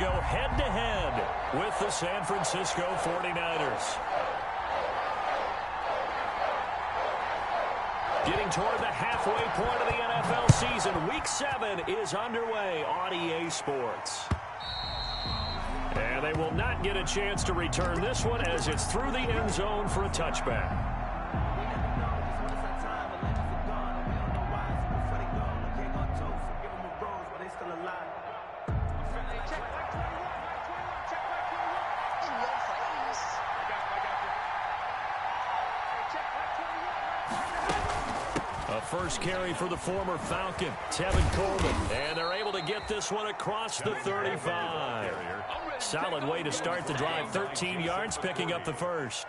go head-to-head with the San Francisco 49ers. Getting toward the halfway point of the NFL season, Week 7 is underway on EA Sports. And they will not get a chance to return this one as it's through the end zone for a touchback. First carry for the former Falcon, Tevin Coleman. And they're able to get this one across the 35. Solid way to start the drive. 13 yards, picking up the first.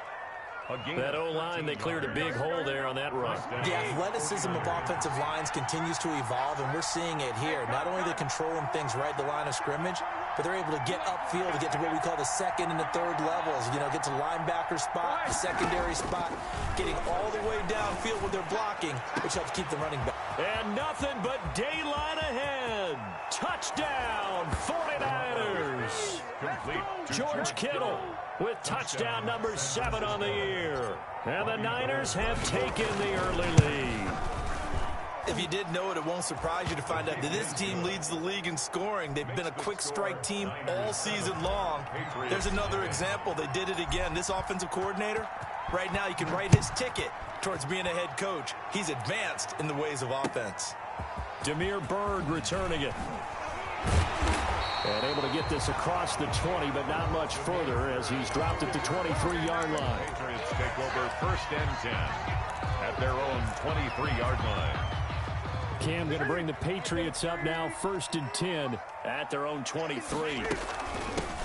That O-line, they cleared a big hole there on that run. The athleticism of offensive lines continues to evolve, and we're seeing it here. Not only are they controlling things right at the line of scrimmage, but they're able to get upfield to get to what we call the second and the third levels. You know, get to linebacker spot, the secondary spot, getting all the way downfield when they're blocking, which helps keep them running back. And nothing but daylight ahead. Touchdown, 49ers. George Kittle with touchdown number 7 on the year. And the Niners have taken the early lead. If you did know it, it won't surprise you to find out that this team leads the league in scoring. They've been a quick strike team all season long. There's another example. They did it again. This offensive coordinator, right now you can write his ticket towards being a head coach. He's advanced in the ways of offense. Damiere Byrd returning it. And able to get this across the 20, but not much further as he's dropped at the 23-yard line. Patriots take over 1st and 10 at their own 23-yard line. Cam going to bring the Patriots up now 1st and 10 at their own 23.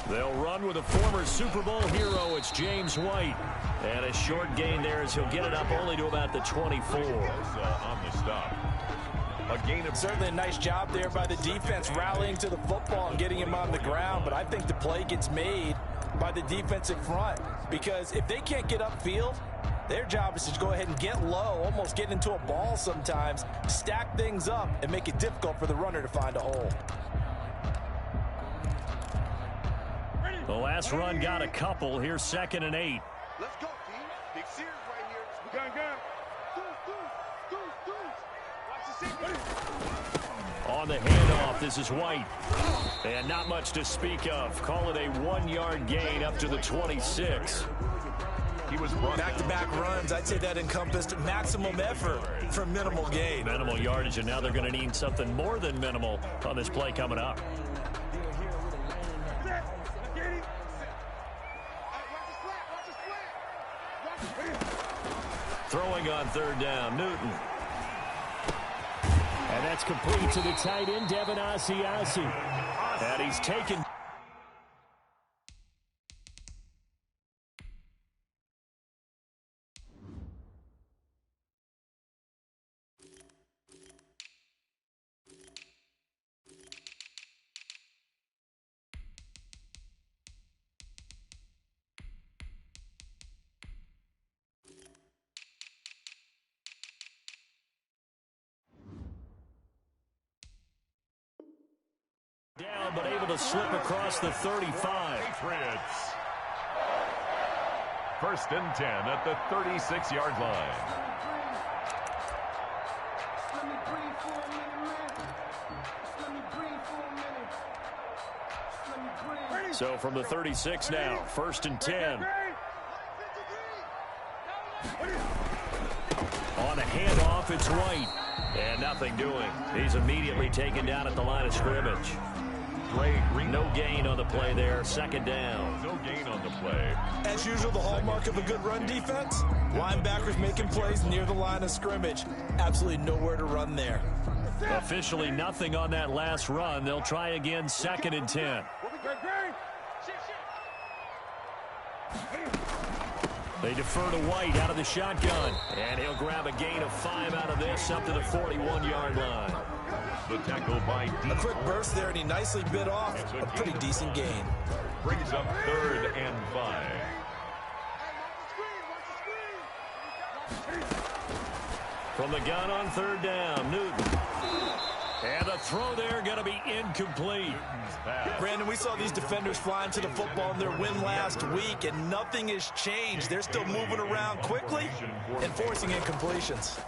They'll run with a former Super Bowl hero. It's James White. And a short gain there as he'll get it up only to about the 24. On the stop. Certainly a nice job there by the defense rallying to the football and getting him on the ground, but I think the play gets made by the defensive front because if they can't get upfield, their job is to go ahead and get low, almost get into a ball sometimes, stack things up, and make it difficult for the runner to find a hole. The last run got a couple. Here's 2nd and 8. Let's go, team. Big Sears right here. Gun. On the handoff, this is White. And not much to speak of. Call it a 1-yard gain up to the 26. He was brought back-to-back runs. I'd say that encompassed maximum effort for minimal gain. Minimal yardage, and now they're going to need something more than minimal on this play coming up. Throwing on 3rd down, Newton. And that's complete to the tight end, Devin Asiasi. And he's taken. Down, but able to slip across the 35. Patriots. 1st and 10 at the 36-yard line. So from the 36 now, 1st and 10. On a handoff, it's White. And nothing doing. He's immediately taken down at the line of scrimmage. No gain on the play there. 2nd down. No gain on the play. As usual, the hallmark of a good run defense, linebackers making plays near the line of scrimmage. Absolutely nowhere to run there. Officially nothing on that last run. They'll try again, 2nd and 10. They defer to White out of the shotgun. And he'll grab a gain of 5 out of this up to the 41-yard line. The tackle by A quick burst there, and he nicely bit off a pretty decent gain. Brings up 3rd and 5. From the gun on 3rd down, Newton. And the throw there going to be incomplete. Brandon, we saw these defenders flying to the football in their win last week, and nothing has changed. They're still moving around quickly and forcing incompletions.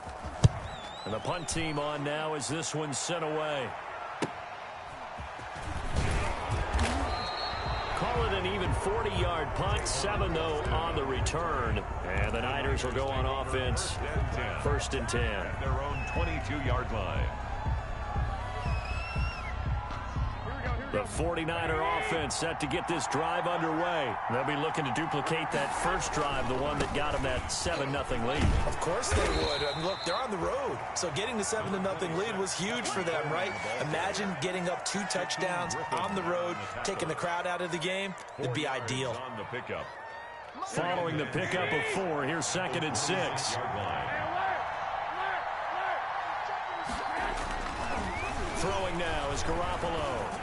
And the punt team on now as this one's sent away. Call it an even 40-yard punt, 7 though on the return. And the Niners will go on offense. 1st and 10. At their own 22-yard line. The 49er offense set to get this drive underway. They'll be looking to duplicate that first drive, the one that got them that 7-0 lead. Of course they would. I mean, look, they're on the road. So getting the 7-0 lead was huge for them, right? Imagine getting up 2 touchdowns on the road, taking the crowd out of the game. It'd be ideal. On the pickup. Following the pickup of 4, here's 2nd and 6. Throwing now is Garoppolo.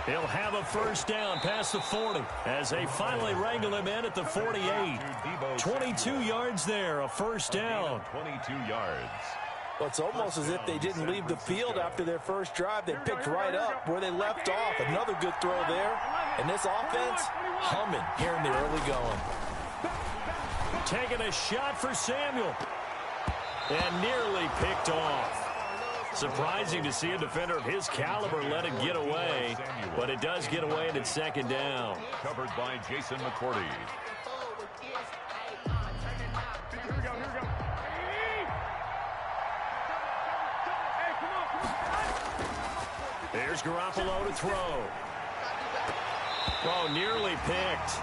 He'll have a first down past the 40 as they finally wrangle him in at the 48. 22 yards there, a first down. 22 yards. Well, it's almost as if they didn't leave the field after their first drive. They picked right up where they left off. Another good throw there. And this offense, humming here in the early going. Taking a shot for Samuel. And nearly picked off. Surprising to see a defender of his caliber let it get away, but it does get away and it's 2nd down. Covered by Jason McCourty. There's Garoppolo to throw. Oh, nearly picked.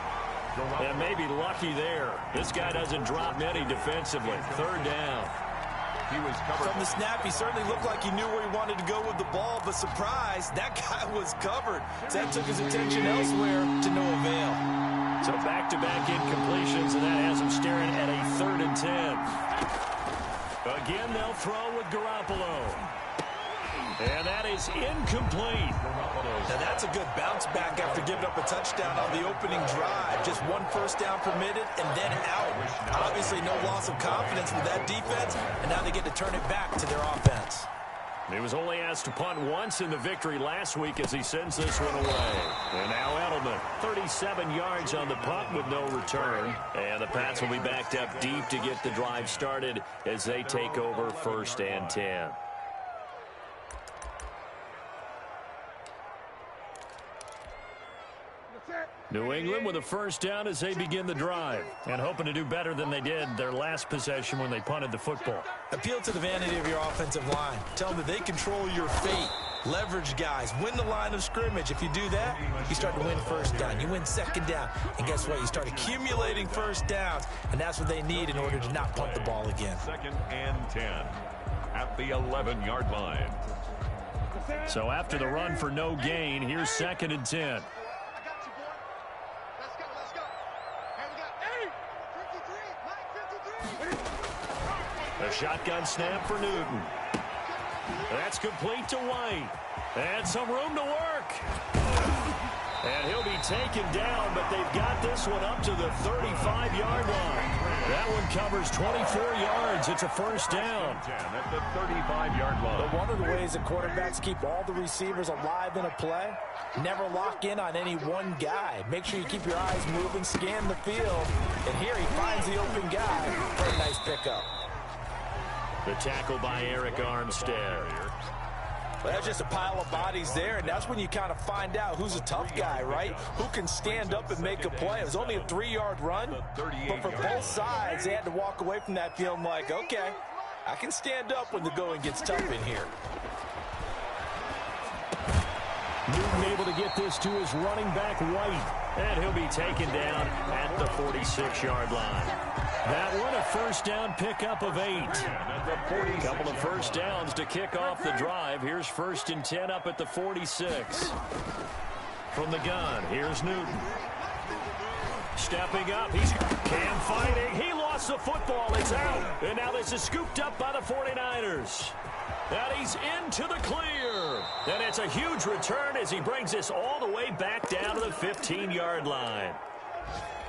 And maybe lucky there. This guy doesn't drop many defensively. 3rd down. He was covered. From the snap, he certainly looked like he knew where he wanted to go with the ball, but surprise, that guy was covered. So that took his attention elsewhere to no avail. So back-to-back incompletions, and that has him staring at a 3rd and 10. Again, they'll throw with Garoppolo. And that is incomplete. Now that's a good bounce back after giving up a touchdown on the opening drive. Just 1 first down permitted and then out. Obviously no loss of confidence with that defense, and now they get to turn it back to their offense. He was only asked to punt once in the victory last week as he sends this one away. And now Edelman, 37 yards on the punt with no return. And the Pats will be backed up deep to get the drive started as they take over 1st and 10. New England with a first down as they begin the drive and hoping to do better than they did their last possession when they punted the football. Appeal to the vanity of your offensive line. Tell them that they control your fate. Leverage guys. Win the line of scrimmage. If you do that, you start to win first down. You win 2nd down. And guess what? You start accumulating first downs. And that's what they need in order to not punt the ball again. 2nd and 10 at the 11-yard line. So after the run for no gain, here's 2nd and 10. A shotgun snap for Newton. That's complete to White. And some room to work. And he'll be taken down, but they've got this one up to the 35-yard line. That one covers 24 yards. It's a first down. At the 35-yard line. But one of the ways that quarterbacks keep all the receivers alive in a play, never lock in on any one guy. Make sure you keep your eyes moving, scan the field. And here he finds the open guy for a nice pickup. The tackle by Eric Armstead. Well, that's just a pile of bodies there, and that's when you kind of find out who's a tough guy, right? Who can stand up and make a play. It was only a 3-yard run, but for both sides, they had to walk away from that feeling like, okay, I can stand up when the going gets tough in here. Newton able to get this to his running back, White. And he'll be taken down at the 46-yard line. That one a first down pickup of 8. A couple of first downs to kick off the drive. Here's 1st and 10 up at the 46. From the gun, here's Newton. Stepping up, he's Cam fighting. He lost the football, it's out. And now this is scooped up by the 49ers. And he's into the clear. And it's a huge return as he brings this all the way back down to the 15-yard line.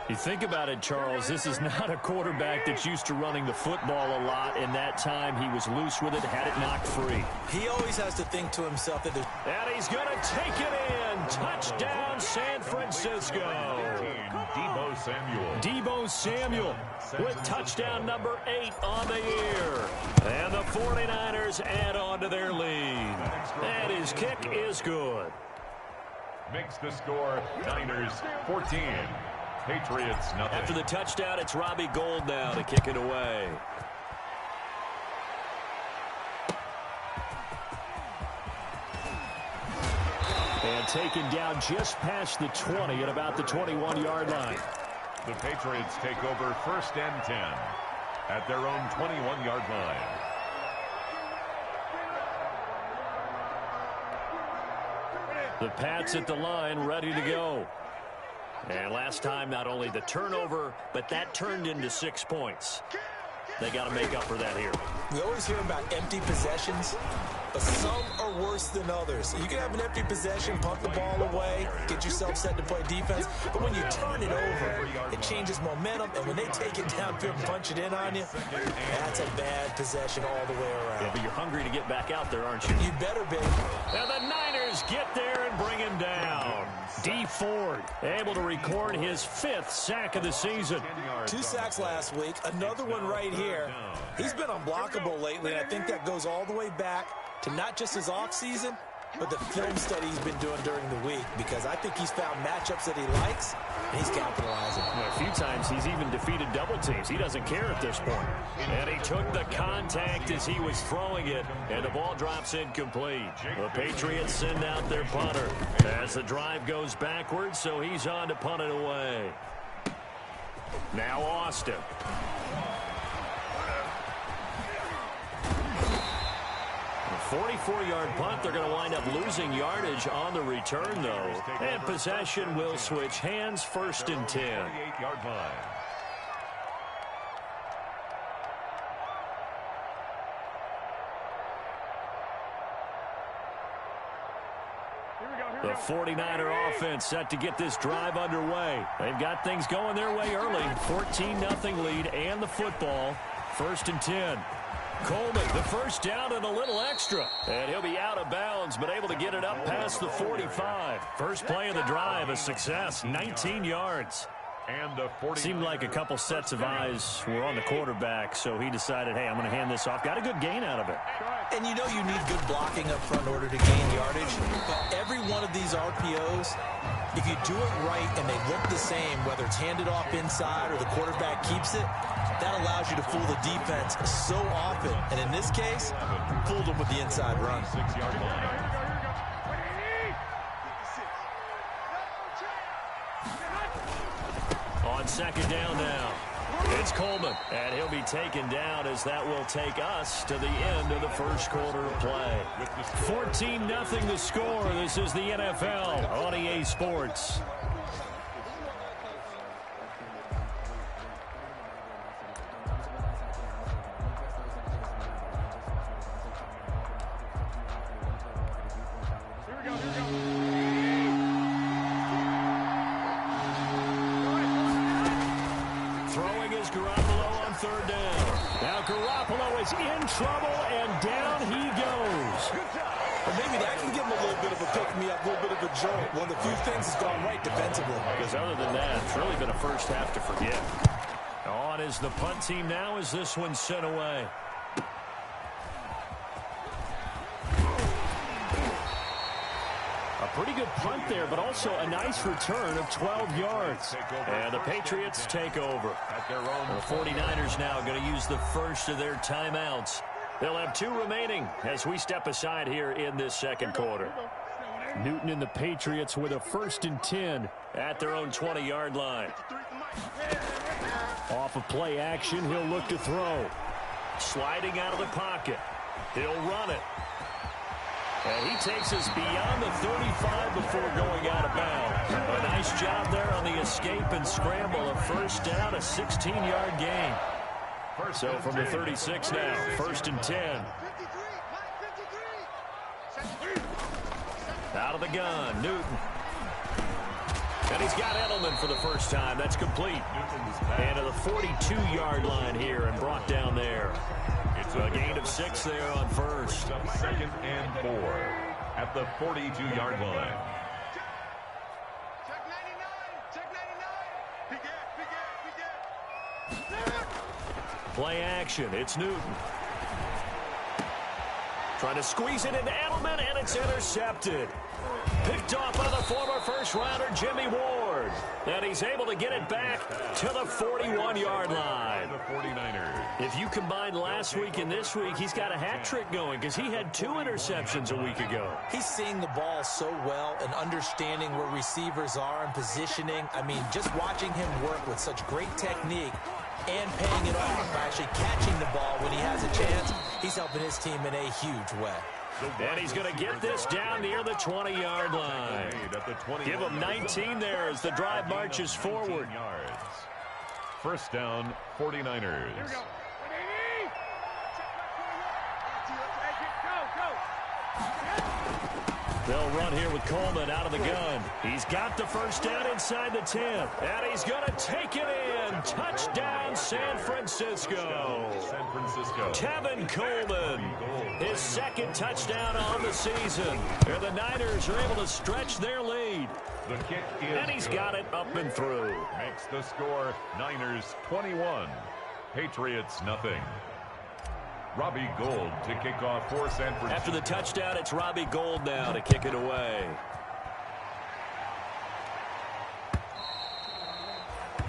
You think about it, Charles, this is not a quarterback that's used to running the football a lot. In that time, he was loose with it, had it knocked free. He always has to think to himself that and he's going to take it in. Touchdown, San Francisco. Deebo Samuel. Deebo Samuel with touchdown number 8 on the year. And the 49ers add on to their lead. And his kick is good. Makes the score Niners 14. Patriots nothing. After the touchdown, it's Robbie Gould now to kick it away. And taken down just past the 20 at about the 21-yard line. The Patriots take over 1st and 10 at their own 21-yard line. The Pats at the line, ready to go. And last time, not only the turnover, but that turned into 6 points. They got to make up for that here. We always hear about empty possessions, but some are worse than others. You can have an empty possession, punt the ball away, get yourself set to play defense, but when you turn it over, it changes momentum, and when they take it downfield and punch it in on you, that's a bad possession all the way around. Yeah, but you're hungry to get back out there, aren't you? You better be. And the Niners get there and bring him down. Dee Ford able to record his 5th sack of the season. 2 sacks last week, another one right here. He's been unblockable lately, and I think that goes all the way back to not just his offseason, but the film study he's been doing during the week, because I think he's found matchups that he likes, and he's capitalizing. A few times he's even defeated double teams. He doesn't care at this point. And he took the contact as he was throwing it, and the ball drops incomplete. The Patriots send out their punter as the drive goes backwards, so he's on to punt it away. Now Austin. A 44-yard punt. They're going to wind up losing yardage on the return, though. And possession will switch hands, 1st and 10. 38-yard line. The 49er offense set to get this drive underway. They've got things going their way early. 14-0 lead and the football. 1st and 10. Coleman, the first down and a little extra. And he'll be out of bounds, but able to get it up past the 45. First play of the drive, a success, 19 yards. And the 49ers. Seemed like a couple sets of eyes were on the quarterback, so he decided, hey, I'm going to hand this off. Got a good gain out of it. And you know you need good blocking up front in order to gain yardage. But every one of these RPOs, if you do it right and they look the same, whether it's handed off inside or the quarterback keeps it, that allows you to fool the defense so often. And in this case, fooled them with the inside run. 6-yard line. On 2nd down now. It's Coleman, and he'll be taken down as that will take us to the end of the first quarter of play. 14-0 the score. This is the NFL on EA Sports. In trouble, and down he goes. Well, maybe that can give him a little bit of a pick-me-up, a little bit of a jolt. One of the few things that's gone right defensively. Because other than that, it's really been a first half to forget. On is the punt team now as this one's sent away. A pretty good punt there, but also a nice return of 12 yards. And the Patriots take over. The 49ers now going to use the first of their timeouts. They'll have 2 remaining as we step aside here in this second quarter. Newton and the Patriots with a 1st and 10 at their own 20-yard line. Off of play action, he'll look to throw. Sliding out of the pocket. He'll run it. And he takes us beyond the 35 before going out of bounds. A nice job there on the escape and scramble. A first down, a 16-yard gain. So from the 36 now, 1st and 10. Out of the gun, Newton. And he's got Edelman for the first time. That's complete. And to the 42-yard line here and brought down there. It's a gain of 6 there on first. Second and 4 at the 42-yard line. Check 99. Check 99. Big gap. Play action. It's Newton. Trying to squeeze it into Edelman, and it's intercepted. Picked off by the former first-rounder Jimmy Ward. And he's able to get it back to the 41-yard line. The 49ers. If you combine last week and this week, he's got a hat trick going because he had 2 interceptions a week ago. He's seeing the ball so well and understanding where receivers are and positioning. I mean, just watching him work with such great technique and paying it off by actually catching the ball when he has a chance, he's helping his team in a huge way. And he's going to get this down near the 20-yard line. Give him 19 there as the drive marches forward. First down, 49ers. They'll run here with Coleman out of the gun. He's got the first down inside the 10. And he's going to take it in. Touchdown, San Francisco. Tevin Coleman, his second touchdown on the season. And the Niners are able to stretch their lead. The kick is And he's got it up and through. Makes the score Niners 21, Patriots nothing. Robbie Gould to kick off for San Francisco. After the touchdown, it's Robbie Gould now to kick it away.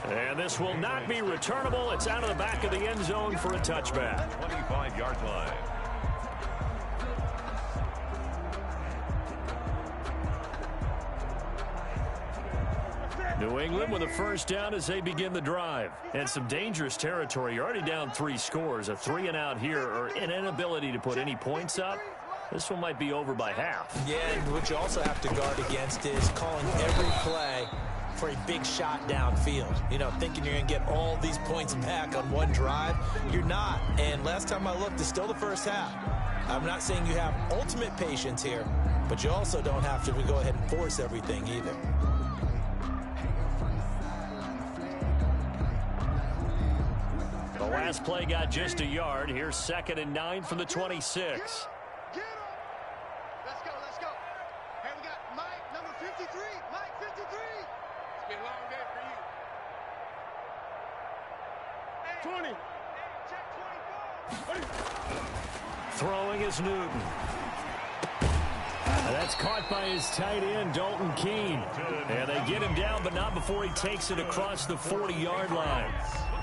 And this will not be returnable. It's out of the back of the end zone for a touchback. 25-yard line. New England with a first down as they begin the drive. And some dangerous territory. You're already down 3 scores. A 3-and-out here or an inability to put any points up. This one might be over by half. Yeah, and what you also have to guard against is calling every play for a big shot downfield. You know, thinking you're going to get all these points back on one drive. You're not. And last time I looked, it's still the first half. I'm not saying you have ultimate patience here, but you also don't have to go ahead and force everything either. The last play got just a yard. Here's 2nd and 9 from the 26. Get him. Let's go. Hey, we got Mike, number 53. Mike, 53. It's been a long day for you. 20. Check 24. Throwing is Newton. And that's caught by his tight end, Dalton Keene. And they get him down, but not before he takes it across the 40-yard line.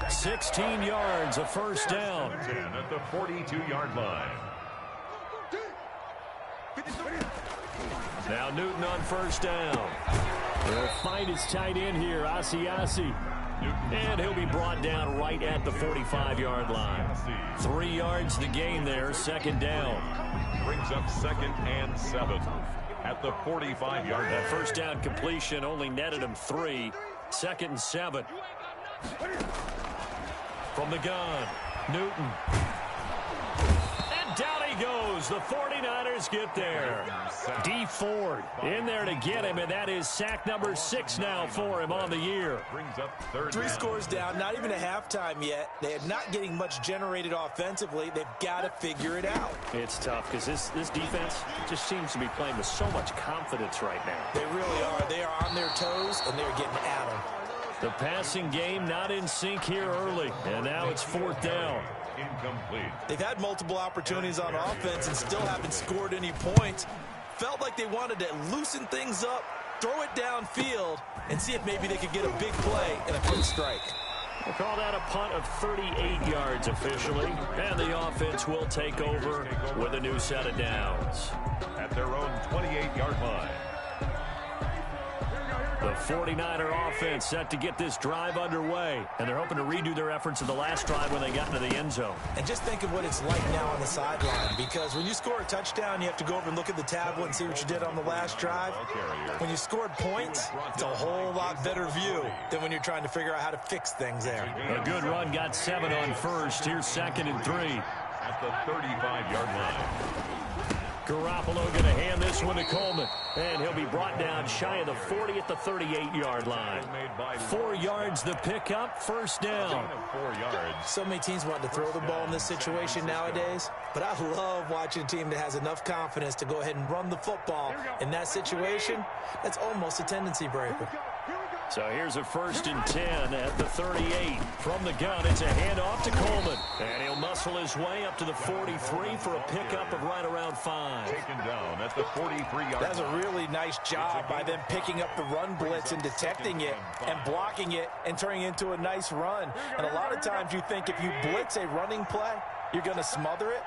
16 yards, a first down. At the 42-yard line. Now Newton on first down. He'll find his tight end here, Asiasi. And he'll be brought down right at the 45-yard line. 3 yards the gain there, 2nd down. Brings up 2nd and 7 at the 45-yard line. That first down completion only netted him 3. 2nd and 7. From the gun, Newton. And down he goes. The 49ers get there. D Ford in there to get him, and that is sack number 6 now for him on the year. Brings up 3rd 3 down. scores down, not even a halftime yet. They are not getting much generated offensively. They've got to figure it out. It's tough because this defense just seems to be playing with so much confidence right now. They really are. They are on their toes, and they're getting at them. The passing game not in sync here early, and now it's 4th down. Incomplete. They've had multiple opportunities on offense and still haven't scored any points. Felt like they wanted to loosen things up, throw it downfield, and see if maybe they could get a big play and a quick strike. We'll call that a punt of 38 yards officially, and the offense will take over with a new set of downs. At their own 28-yard line. The 49er offense set to get this drive underway, and they're hoping to redo their efforts of the last drive when they got into the end zone. And just think of what it's like now on the sideline, because when you score a touchdown, you have to go over and look at the tablet and see what you did on the last drive. When you scored points, it's a whole lot better view than when you're trying to figure out how to fix things there. A good run got 7 on first. Here's 2nd and 3. At the 35-yard line. Garoppolo going to hand this one to Coleman. And he'll be brought down shy of the 40 at the 38-yard line. 4 yards the pickup, first down. 4 yards. So many teams want to throw the ball in this situation nowadays, but I love watching a team that has enough confidence to go ahead and run the football. In that situation, that's almost a tendency breaker. So here's a 1st and 10 at the 38. From the gun, it's a handoff to Coleman. And he'll muscle his way up to the 43 for a pickup of right around 5. Taken down at the 43-yard line. That's a really nice job by them picking up the run blitz and detecting it and blocking it and turning it into a nice run. And a lot of times you think if you blitz a running play, you're going to smother it.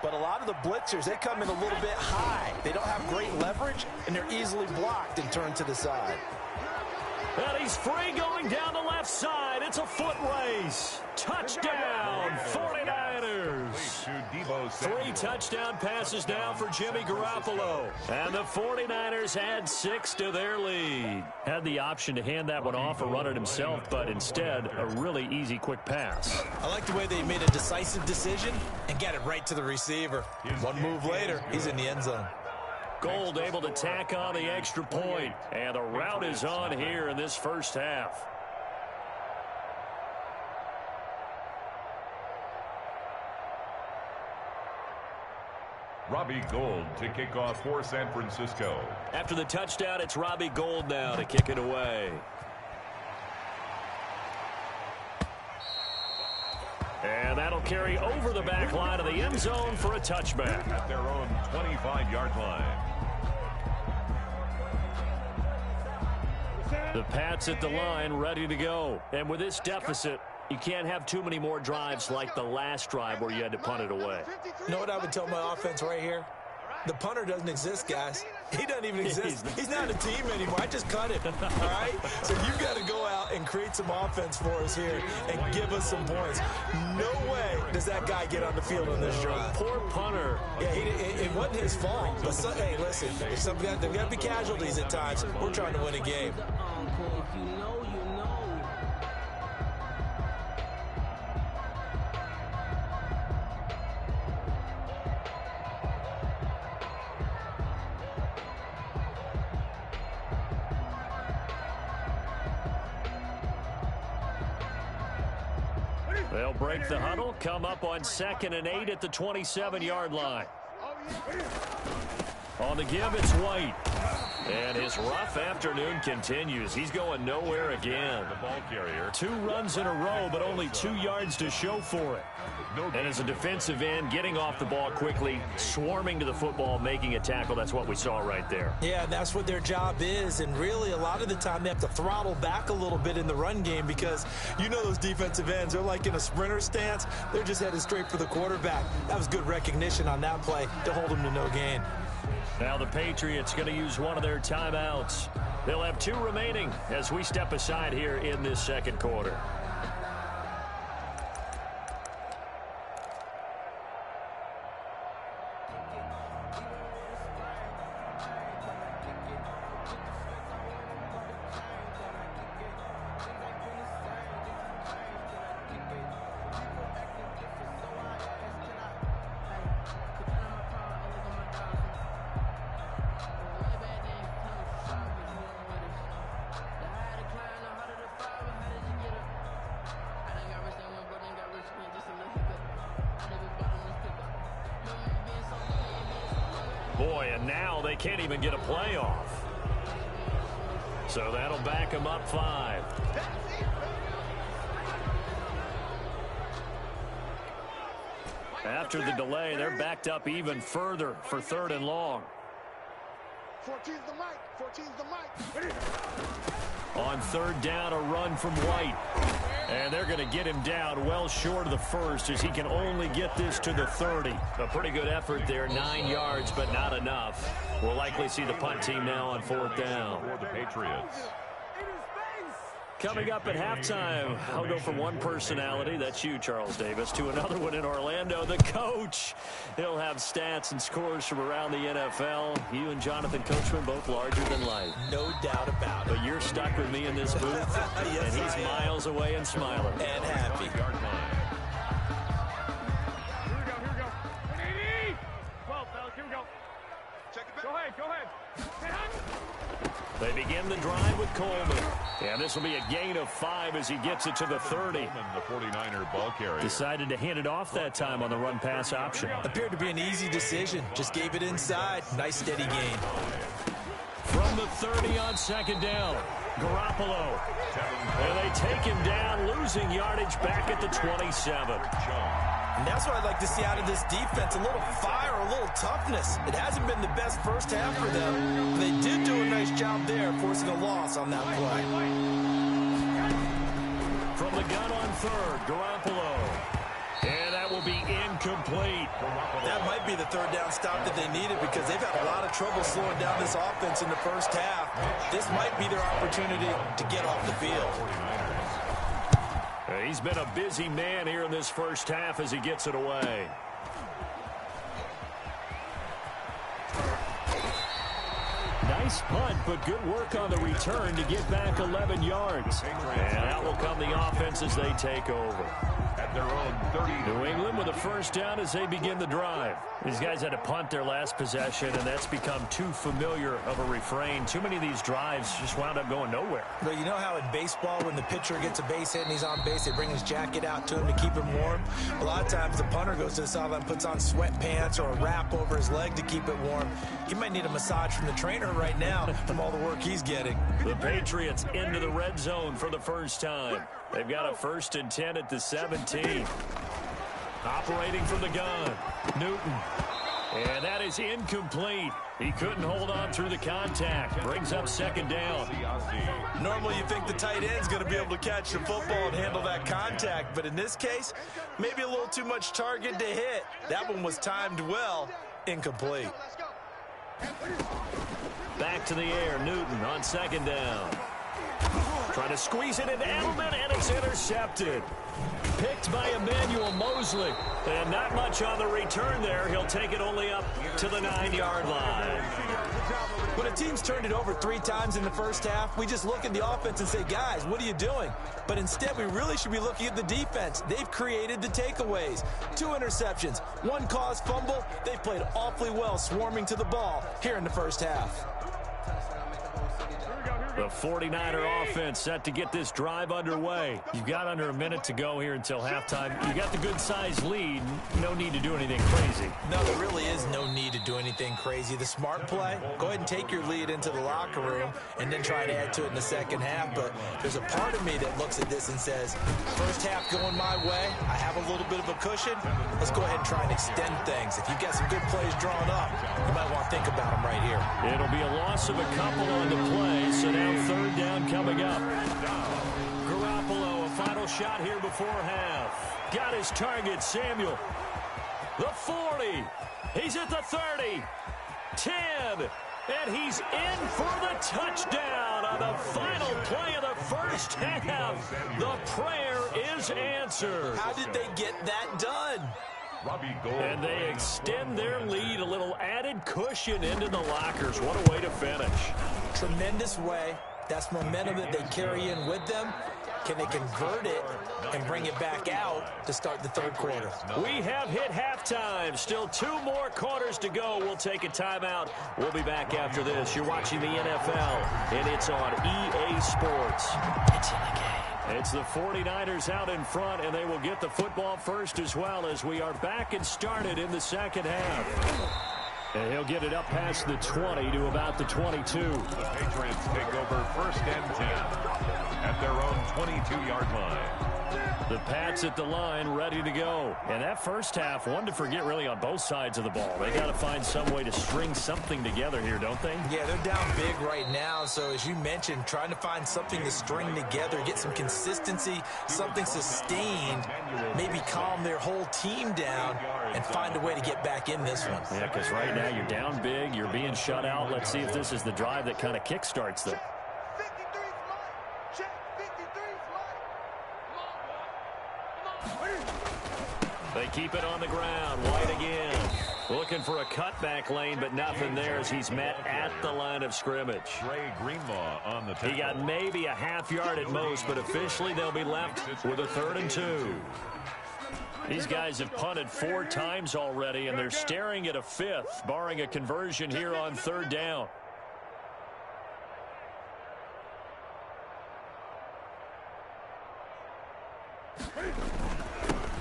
But a lot of the blitzers, they come in a little bit high. They don't have great leverage, and they're easily blocked and turned to the side. And he's free going down the left side. It's a foot race. Touchdown, 49ers. 3 touchdown passes now for Jimmy Garoppolo. And the 49ers add 6 to their lead. Had the option to hand that one off or run it himself, but instead, a really easy, quick pass. I like the way they made a decisive decision and got it right to the receiver. One move later, he's in the end zone. Gold able to tack on the extra point. And the route is on here in this first half. Robbie Gould to kick off for San Francisco. After the touchdown, it's Robbie Gould now to kick it away. And that'll carry over the back line of the end zone for a touchback. At their own 25-yard line. The Pats at the line, ready to go. And with this deficit, you can't have too many more drives like the last drive where you had to punt it away. You know what I would tell my offense right here? The punter doesn't exist, guys. He doesn't even exist. He's not a team anymore. I just cut it, all right? So you've got to go out and create some offense for us here and give us some points. No way does that guy get on the field on this drive. Poor punter. Yeah, it wasn't his fault. But hey, listen, there's got to be casualties at times. We're trying to win a game. They'll break the huddle, come up on 2nd and 8 at the 27-yard line. On the give, it's White. And his rough afternoon continues. He's going nowhere again. The ball carrier. 2 runs in a row, but only 2 yards to show for it. And as a defensive end, getting off the ball quickly, swarming to the football, making a tackle, that's what we saw right there. Yeah, that's what their job is. And really, a lot of the time, they have to throttle back a little bit in the run game because you know those defensive ends, they're like in a sprinter stance. They're just headed straight for the quarterback. That was good recognition on that play to hold them to no gain. Now the Patriots going to use one of their timeouts. They'll have 2 remaining as we step aside here in this second quarter. Boy, and now they can't even get a playoff. So that'll back them up 5. After the delay, they're backed up even further for 3rd and long. 14's the mic. 14's the mic. On 3rd down, a run from White. And they're going to get him down well short of the 1st as he can only get this to the 30. A pretty good effort there, 9 yards, but not enough. We'll likely see the punt team now on 4th down. For the Patriots. Coming up at halftime, I'll go from one personality, that's you, Charles Davis, to another one in Orlando, the coach. He'll have stats and scores from around the NFL. You and Jonathan Coachman, both larger than life. No doubt about it. But you're stuck with me in this booth, Yes, and he's miles away and smiling. And happy. Yard line. Here we go. 12, fellas. Here we go. They begin the drive with Coleman. And this will be a gain of 5 as he gets it to the 30. The 49er ball carrier. Decided to hand it off that time on the run-pass option. Appeared to be an easy decision. Just gave it inside. Nice steady gain. From the 30 on second down, Garoppolo. And they take him down, losing yardage back at the 27. And that's what I'd like to see out of this defense. A little fire, a little toughness. It hasn't been the best first half for them, but they did do a nice job there, forcing a loss on that play. From the gun on third, Garoppolo. And that will be incomplete. That might be the third down stop that they needed because they've had a lot of trouble slowing down this offense in the first half. This might be their opportunity to get off the field. He's been a busy man here in this first half as he gets it away. Nice punt, but good work on the return to get back 11 yards. And out will come the offense as they take over. At their own 30. New England with a first down as they begin the drive. These guys had to punt their last possession, and that's become too familiar of a refrain. Too many of these drives just wound up going nowhere. But you know how in baseball, when the pitcher gets a base hit and he's on base, they bring his jacket out to him to keep him warm? A lot of times the punter goes to the sideline, puts on sweatpants or a wrap over his leg to keep it warm. He might need a massage from the trainer right now from all the work he's getting. The Patriots into the red zone for the first time. They've got a 1st and 10 at the 17. Operating from the gun, Newton. And that is incomplete. He couldn't hold on through the contact. Brings up second down. Normally you think the tight end's going to be able to catch the football and handle that contact, but in this case, maybe a little too much target to hit. That one was timed well. Incomplete. Back to the air, Newton on second down. Trying to squeeze it into Edelman, and it's intercepted. Picked by Emmanuel Mosley. And not much on the return there. He'll take it only up to the 9-yard line. When a team's turned it over 3 times in the first half, we just look at the offense and say, guys, what are you doing? But instead, we really should be looking at the defense. They've created the takeaways. 2 interceptions, 1 caused fumble. They've played awfully well swarming to the ball here in the first half. The 49er offense set to get this drive underway. You've got under a minute to go here until halftime. You got the good-sized lead. No need to do anything crazy. No, there really is no need to do anything crazy. The smart play, go ahead and take your lead into the locker room and then try to add to it in the second half. But there's a part of me that looks at this and says, first half going my way, I have a little bit of a cushion. Let's go ahead and try and extend things. If you've got some good plays drawn up, you might want to think about them right here. It'll be a loss of a couple on the play, so now third down coming up. Garoppolo, a final shot here before half. Got his target, Samuel. The 40. He's at the 30. 10. And he's in for the touchdown on the final play of the first half. The prayer is answered. How did they get that done? Robbie Gould. And they extend their lead, a little added cushion into the lockers. What a way to finish. Tremendous way. That's momentum that they carry in with them. Can they convert it and bring it back out to start the third quarter? We have hit halftime. Still 2 more quarters to go. We'll take a timeout. We'll be back after this. You're watching the NFL, and it's on EA Sports. It's in the game. It's the 49ers out in front, and they will get the football first as well as we are back and started in the second half. And he'll get it up past the 20 to about the 22. The Patriots take over 1st and 10 at their own 22-yard line. The Pats at the line, ready to go. And that first half, one to forget really on both sides of the ball. They got to find some way to string something together here, don't they? Yeah, they're down big right now. So as you mentioned, trying to find something to string together, get some consistency, something sustained, maybe calm their whole team down and find a way to get back in this one. Yeah, because right now you're down big, you're being shut out. Let's see if this is the drive that kind of kickstarts them. They keep it on the ground. White again. Looking for a cutback lane, but nothing there as he's met at the line of scrimmage. Trey Greenlaw on the tackle. He got maybe a half yard at most, but officially they'll be left with a 3rd and 2. These guys have punted 4 times already, and they're staring at a 5th, barring a conversion here on 3rd down.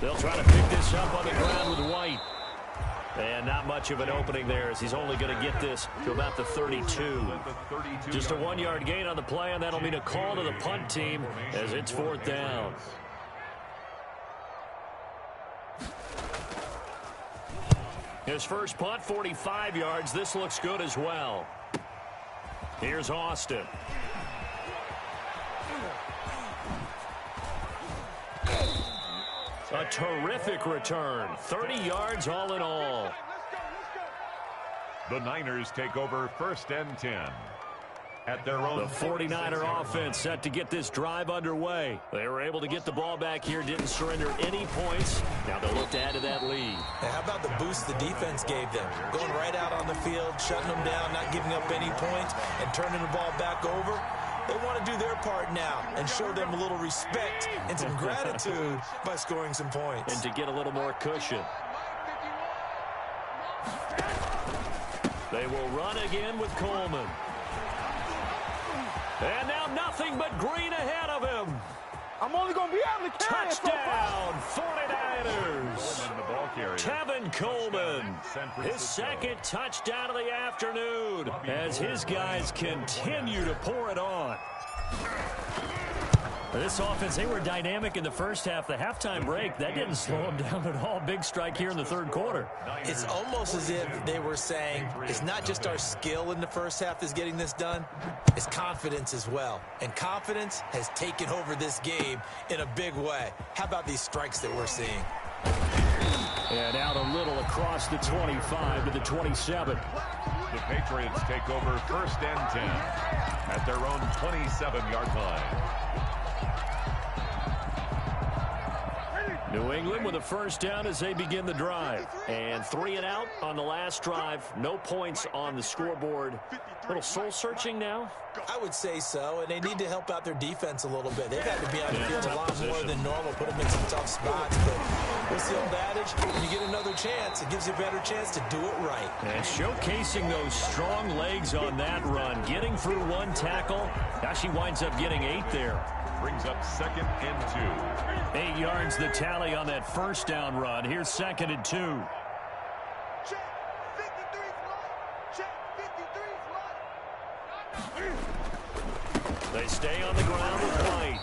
They'll try to pick this up on the ground with White. And not much of an opening there as he's only going to get this to about the 32. Just a 1-yard gain on the play, and that'll mean a call to the punt team as it's 4th down. His first punt, 45 yards. This looks good as well. Here's Austin. A terrific return. 30 yards all in all. The Niners take over 1st and 10. At their own. The 49er offense set to get this drive underway. They were able to get the ball back here, didn't surrender any points. Now they'll look to add to that lead. Now, how about the boost the defense gave them? Going right out on the field, shutting them down, not giving up any points, and turning the ball back over. They want to do their part now and show them a little respect and some gratitude by scoring some points. And to get a little more cushion. They will run again with Coleman. And now nothing but green ahead of him. I'm only going to be able to carry Touchdown, 49ers. Tevin Coleman, his second touchdown of the afternoon as his guys continue to pour it on. This offense, they were dynamic in the first half. The halftime break, that didn't slow them down at all. Big strike here in the 3rd quarter. It's almost as if they were saying, it's not just our skill in the first half that's getting this done, it's confidence as well. And confidence has taken over this game in a big way. How about these strikes that we're seeing? And out a little across the 25 to the 27. The Patriots take over 1st and 10 at their own 27-yard line. New England with a first down as they begin the drive. And 3 and out on the last drive. No points on the scoreboard. A little soul-searching now? I would say so, and they need to help out their defense a little bit. They've had to be on the field a lot more than normal, put them in some tough spots. But what's the old adage? When you get another chance, it gives you a better chance to do it right. And showcasing those strong legs on that run. Getting through 1 tackle. Now she winds up getting 8 there. Brings up 2nd and 2. 8 yards the tally on that first down run. Here's 2nd and 2. Check 53 fly. Check 53 fly. They stay on the ground with White.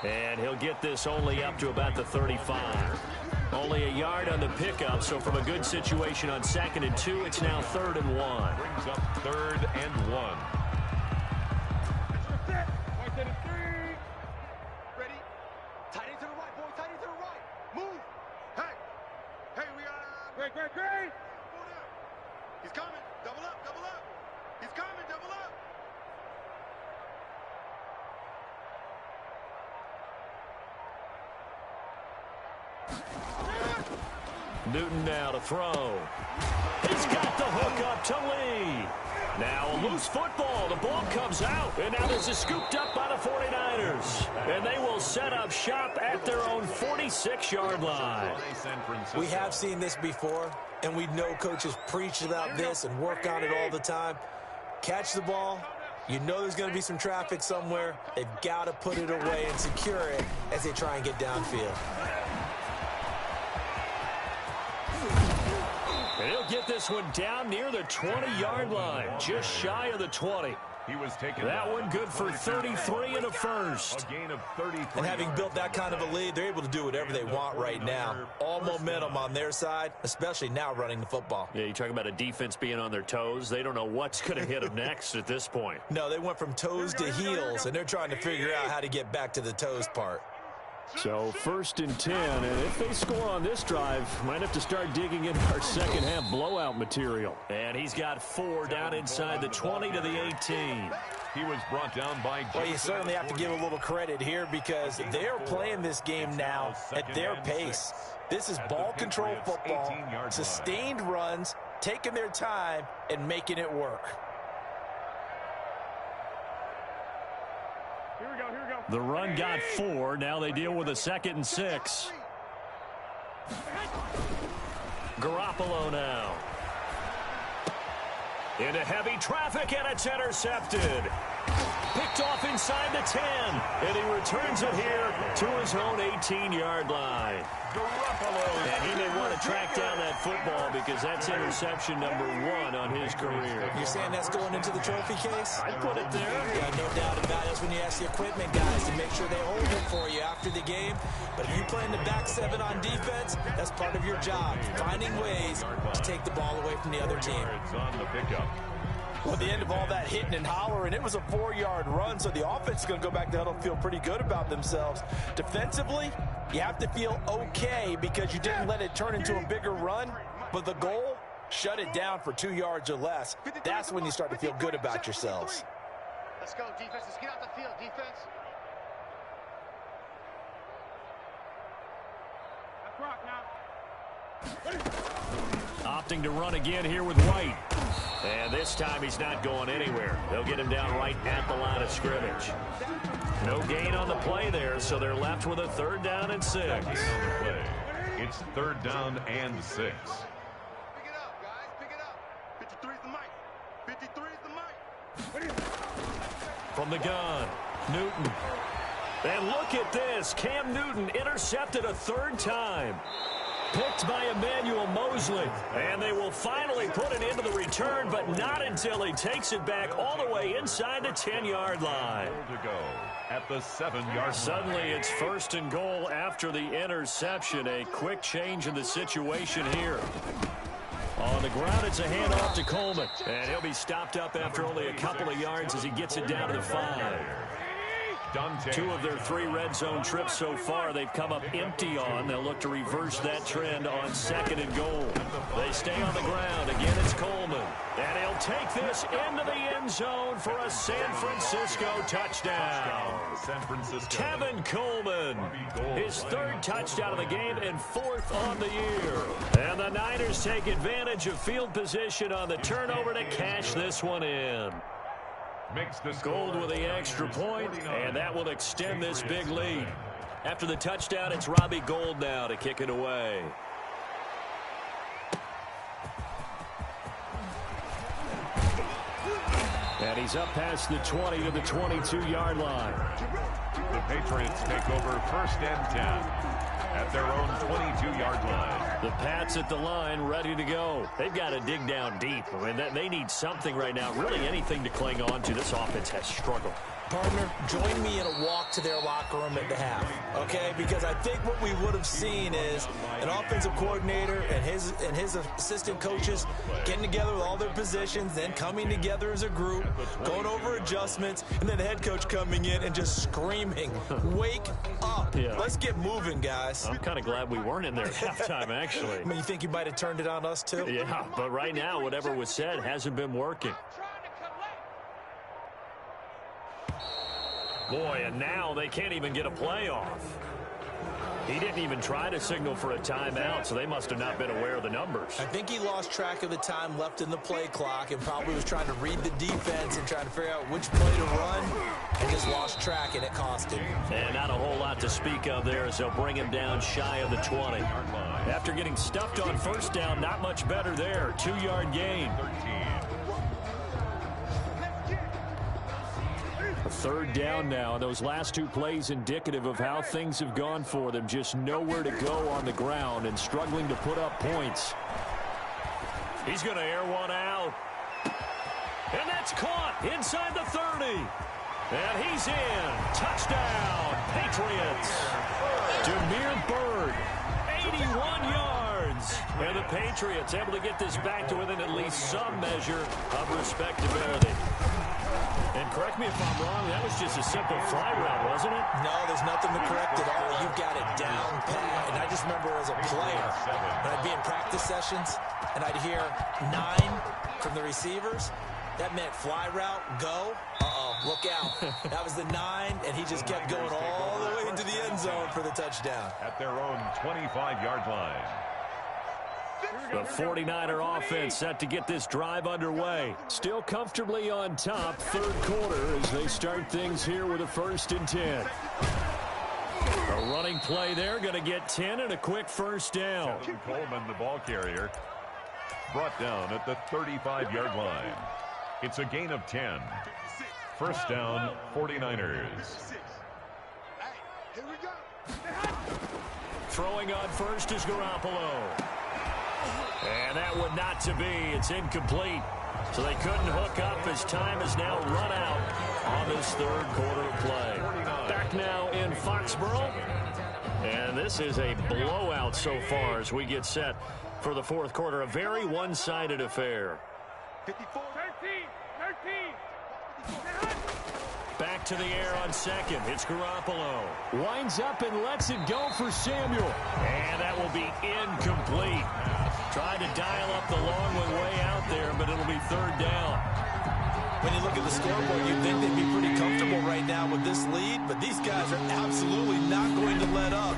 And he'll get this only up to about the 35. Only a yard on the pickup, so from a good situation on 2nd and 2, it's now 3rd and 1. Brings up 3rd and 1. Great. He's coming. Double up. He's coming. Double up. Newton now to throw. He's got the hook up to Lee. Now a loose football. The ball comes out. And now this is scooped up by the 49ers. And they will set up shop at their own 46-yard line. We have seen this before, and we know coaches preach about this and work on it all the time. Catch the ball. You know there's going to be some traffic somewhere. They've got to put it away and secure it as they try and get downfield. He'll get this one down near the 20-yard line, just shy of the 20. He was taken. That one good for 33 and a first. A gain of 33. And having built that kind of a lead, they're able to do whatever they want right now. All momentum on their side, especially now running the football. Yeah, you talk about a defense being on their toes. They don't know what's going to hit them next at this point. No, they went from toes to heels, and they're trying to figure out how to get back to the toes part. So 1st and 10, and if they score on this drive, might have to start digging into our second half blowout material. And he's got 4 down inside the 20 to the 18. He was brought down by Well, you certainly have to give a little credit here because they're playing this game now at their pace. This is ball control football, sustained runs, taking their time, and making it work. The run got 4. Now they deal with a 2nd and 6. Garoppolo now. Into heavy traffic, and it's intercepted. Picked off inside the 10. And he returns it here to his own 18-yard line. And he may want to track down that football because that's interception number 1 on his career. You're saying that's going into the trophy case? I'd put it there. Yeah, no doubt about it. That's when you ask the equipment guys to make sure they hold it for you after the game. But if you play in the back 7 on defense, that's part of your job, finding ways to take the ball away from the other team. It's on the pickup. Well, at the end of all that hitting and hollering, it was a 4-yard run, so the offense is going to go back to the huddle and feel pretty good about themselves. Defensively, you have to feel okay because you didn't let it turn into a bigger run, but the goal, shut it down for 2 yards or less. That's when you start to feel good about yourselves. Let's go, defense. Let's get out the field, defense. Let's rock now. Opting to run again here with White. And this time he's not going anywhere. They'll get him down right at the line of scrimmage. No gain on the play there, so they're left with a 3rd down and 6. It's 3rd down and 6. Pick it up, guys. Pick it up. 53 is the mic. 53 is the mic. From the gun, Newton. And look at this. Cam Newton intercepted a 3rd time. Picked by Emmanuel Mosley. And they will finally put it into the return, but not until he takes it back all the way inside the 10-yard line. To go at the 7-yard line. Suddenly it's 1st and goal after the interception. A quick change in the situation here. On the ground, it's a handoff to Coleman. And he'll be stopped up after only a couple of yards as he gets it down to the 5. Dante. 2 of their 3 red zone trips so far they've come up empty on. They'll look to reverse that trend on 2nd and goal. They stay on the ground. Again, it's Coleman. And he'll take this into the end zone for a San Francisco touchdown. San Francisco. Tevin Coleman, his 3rd touchdown of the game and 4th on the year. And the Niners take advantage of field position on the turnover to cash this one in. Makes this Gold with the extra point, and that will extend this big lead. After the touchdown, it's Robbie Gould now to kick it away. And he's up past the 20 to the 22-yard line. The Patriots take over 1st and 10 at their own 22-yard line. The Pats at the line, ready to go. They've got to dig down deep. I mean, they need something right now, really anything to cling on to. This offense has struggled. Partner, join me in a walk to their locker room at the half, okay? Because I think what we would have seen is an offensive coordinator and his assistant coaches getting together with all their positions, then coming together as a group, going over adjustments, and then the head coach coming in and just screaming, wake up. Yeah. Let's get moving, guys. I'm kind of glad we weren't in there at halftime, actually. I mean, you think you might have turned it on us, too? Yeah, but right now, whatever was said hasn't been working. Boy, and now they can't even get a play off. He didn't even try to signal for a timeout, so they must have not been aware of the numbers. I think he lost track of the time left in the play clock and probably was trying to read the defense and trying to figure out which play to run and just lost track, and it cost him. And not a whole lot to speak of there as they'll bring him down shy of the 20. After getting stuffed on 1st down, not much better there. 2-yard gain. 3rd down now, and those last 2 plays indicative of how things have gone for them. Just nowhere to go on the ground and struggling to put up points. He's going to air one out. And that's caught inside the 30. And he's in. Touchdown, Patriots. Damiere Byrd, 81 yards. And the Patriots able to get this back to within at least some measure of respectability. And correct me if I'm wrong, that was just a simple fly route, wasn't it? No, there's nothing to correct at all. You've got it down pat. And I just remember as a player, when I'd be in practice sessions, and I'd hear 9 from the receivers, that meant fly route, go. Look out. That was the 9, and he just kept going all the way into the end zone for the touchdown. At their own 25-yard line. The 49er offense set to get this drive underway. Still comfortably on top, 3rd quarter as they start things here with a 1st and 10. A running play there, going to get 10 and a quick 1st down. Coleman, the ball carrier, brought down at the 35-yard line. It's a gain of 10. First down, 49ers. Hey, here we go. Throwing on first is Garoppolo. And that would not to be. It's incomplete. So they couldn't hook up as time has now run out on this third quarter of play. Back now in Foxborough. And this is a blowout so far as we get set for the fourth quarter. A very one-sided affair. 54. 13. Back to the air on second. It's Garoppolo. Winds up and lets it go for Samuel. And that will be incomplete. Tried to dial up the long way out there, but it'll be third down. When you look at the scoreboard, you'd think they'd be pretty comfortable right now with this lead, but these guys are absolutely not going to let up.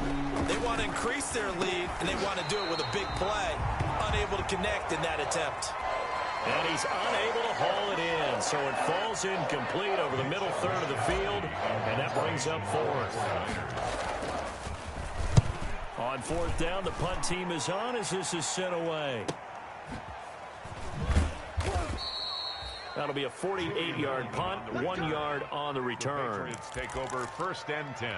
They want to increase their lead, and they want to do it with a big play. Unable to connect in that attempt. And he's unable to haul it in, so it falls incomplete over the middle third of the field, and that brings up fourth. On fourth down, the punt team is on as this is sent away. That'll be a 48-yard punt, 1 yard on the return. Patriots take over first and 10.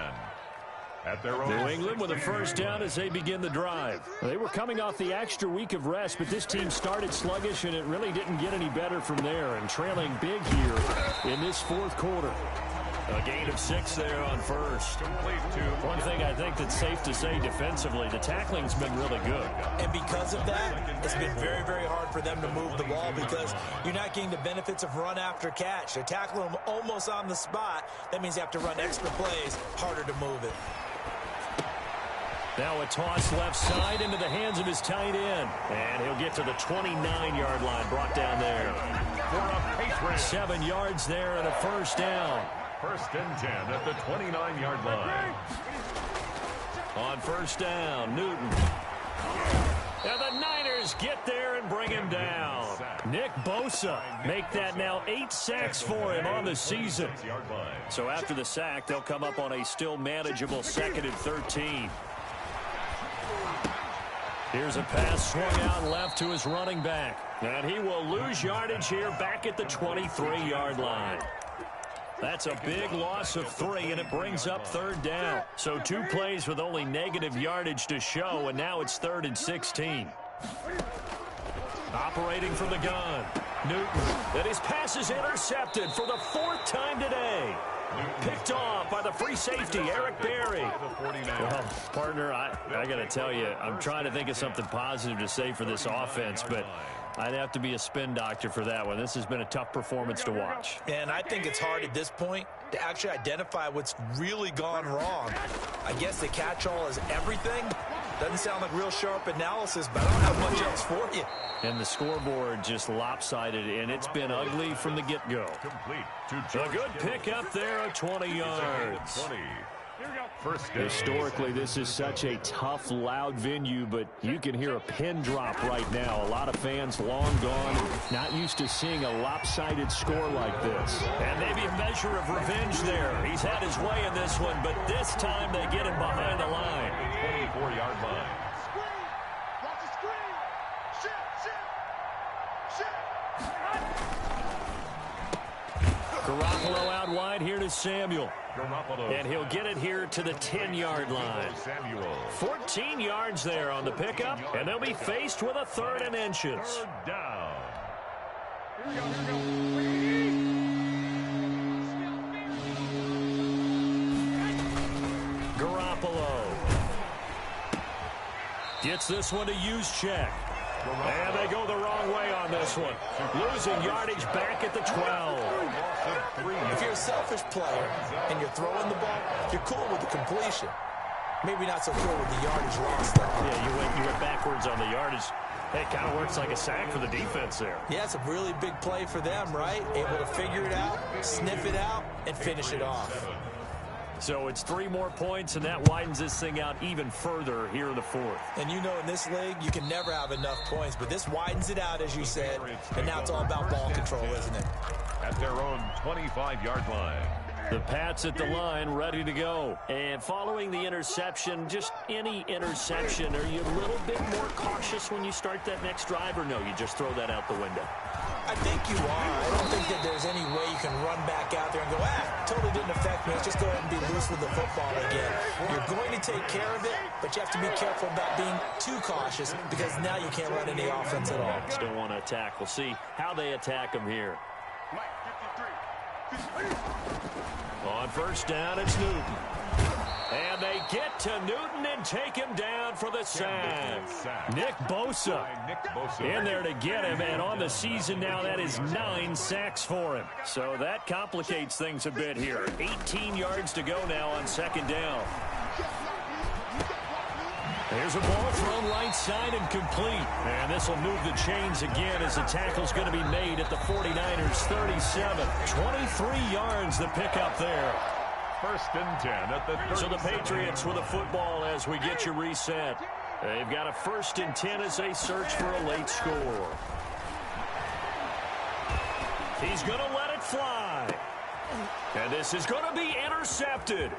At their own New England with a first down as they begin the drive. They were coming off the extra week of rest, but this team started sluggish, and it really didn't get any better from there, and trailing big here in this fourth quarter. A gain of 6 there on first. One thing I think that's safe to say defensively, the tackling's been really good. And because of that, it's been very, very hard for them to move the ball because you're not getting the benefits of run after catch. They're tackling them almost on the spot. That means you have to run extra plays, harder to move it. Now a toss left side into the hands of his tight end. And he'll get to the 29-yard line, brought down there. For a Patriot. 7 yards there and a first down. First and 10 at the 29-yard line. On first down, Newton. And the Niners get there and bring him down. Nick Bosa make that now 8 sacks for him on the season. So after the sack, they'll come up on a still manageable 2nd and 13. Here's a pass swung out left to his running back. And he will lose yardage here back at the 23-yard line. That's a big loss of 3, and it brings up third down. So 2 plays with only negative yardage to show, and now it's 3rd and 16. Operating from the gun, Newton. And his pass is intercepted for the 4th time today. Picked off by the free safety, Eric Berry. Well, partner, I got to tell you, I'm trying to think of something positive to say for this offense, but I'd have to be a spin doctor for that one. This has been a tough performance to watch. And I think it's hard at this point to actually identify what's really gone wrong. I guess the catch-all is everything. Doesn't sound like real sharp analysis, but I don't have much else for you. And the scoreboard just lopsided, and it's been ugly from the get-go. A good pick up there of 20 yards. Historically, this is such a tough, loud venue, but you can hear a pin drop right now. A lot of fans long gone, not used to seeing a lopsided score like this. And maybe a measure of revenge there. He's had his way in this one, but this time they get him behind the line. 24-yard line. Screen. Watch the screen. Shit. Garoppolo out wide here to Samuel. Garoppolo. And he'll get it here to the 10-yard line. 14 yards there on the pickup, and they'll be faced with a 3rd and inches. Third down. Garoppolo gets this one to Juszczyk. And they go the wrong way on this one. Losing yardage back at the 12. If you're a selfish player and you're throwing the ball, you're cool with the completion. Maybe not so cool with the yardage loss, though. Yeah, you went backwards on the yardage. It kind of works like a sack for the defense there. Yeah, it's a really big play for them, right? Able to figure it out, sniff it out, and finish it off. So it's 3 more points, and that widens this thing out even further here in the 4th. And you know in this league, you can never have enough points, but this widens it out, as you said, and now it's all about ball control, isn't it? At their own 25-yard line. The Pats at the line, ready to go. And following the interception, just any interception, are you a little bit more cautious when you start that next drive, or no, you just throw that out the window? I think you are. I don't think that there's any way you can run back out there and go, totally didn't affect me. Let's just go ahead and be loose with the football again. You're going to take care of it, but you have to be careful about being too cautious because now you can't run any offense at all. Still want to attack. We'll see how they attack him here. On first down, it's Newton. And they get to Newton and take him down for the sack. Nick Bosa in there to get him, and on the season now, that is 9 sacks for him. So that complicates things a bit here. 18 yards to go now on second down. Here's a ball thrown right side and complete. And this will move the chains again as the tackle's going to be made at the 49ers 37. 23 yards the pickup there. First and 10 at the 30. So the Patriots with a football as we get you reset. They've got a first and 10 as they search for a late score. He's going to let it fly. And this is going to be intercepted.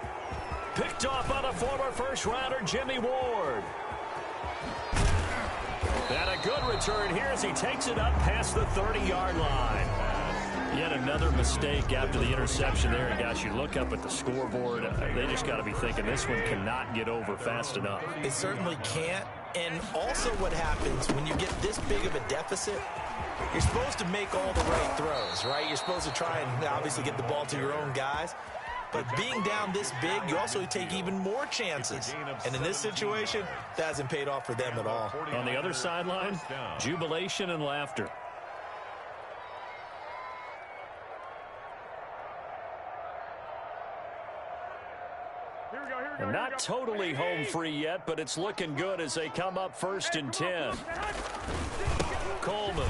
Picked off by the former first-rounder Jimmy Ward. And a good return here as he takes it up past the 30-yard line. Yet another mistake after the interception there. And guys, you look up at the scoreboard, they just got to be thinking this one cannot get over fast enough. It certainly can't. And also what happens when you get this big of a deficit, you're supposed to make all the right throws, right? You're supposed to try and obviously get the ball to your own guys. But being down this big, you also take even more chances. And in this situation, that hasn't paid off for them at all. On the other sideline, jubilation and laughter. And not totally home free yet, but it's looking good as they come up first and 10. Coleman.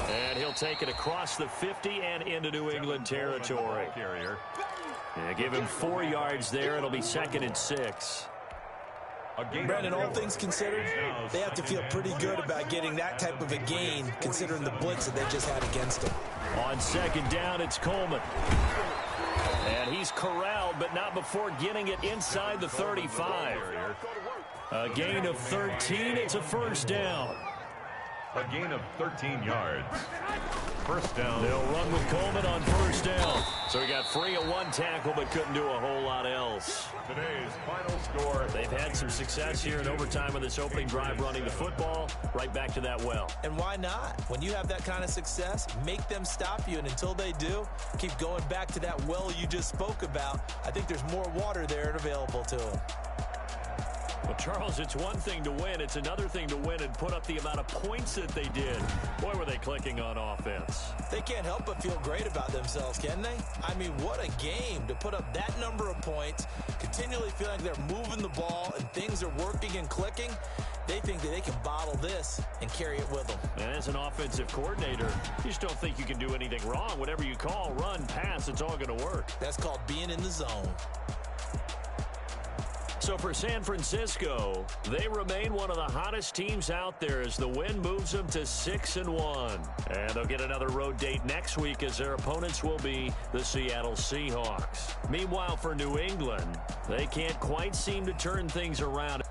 And he'll take it across the 50 and into New England territory. Yeah, give him 4 yards there. It'll be second and 6. Brandon, all things considered, they have to feel pretty good about getting that type of a gain considering the blitz that they just had against them. On second down, it's Coleman. And he's corralled, but not before getting it inside the 35. A gain of 13. It's a first down. A gain of 13 yards. First down. They'll run with Coleman on first down. So he got free of one tackle, but couldn't do a whole lot else. Today's final score. They've had some success here in overtime with this opening drive running the football. Right back to that well. And why not? When you have that kind of success, make them stop you. And until they do, keep going back to that well you just spoke about. I think there's more water there available to them. Well, Charles, it's one thing to win. It's another thing to win and put up the amount of points that they did. Boy, were they clicking on offense. They can't help but feel great about themselves, can they? I mean, what a game to put up that number of points, continually feeling like they're moving the ball and things are working and clicking. They think that they can bottle this and carry it with them. And as an offensive coordinator, you just don't think you can do anything wrong. Whatever you call, run, pass, it's all going to work. That's called being in the zone. So for San Francisco, they remain one of the hottest teams out there as the win moves them to 6-1. And they'll get another road date next week as their opponents will be the Seattle Seahawks. Meanwhile, for New England, they can't quite seem to turn things around.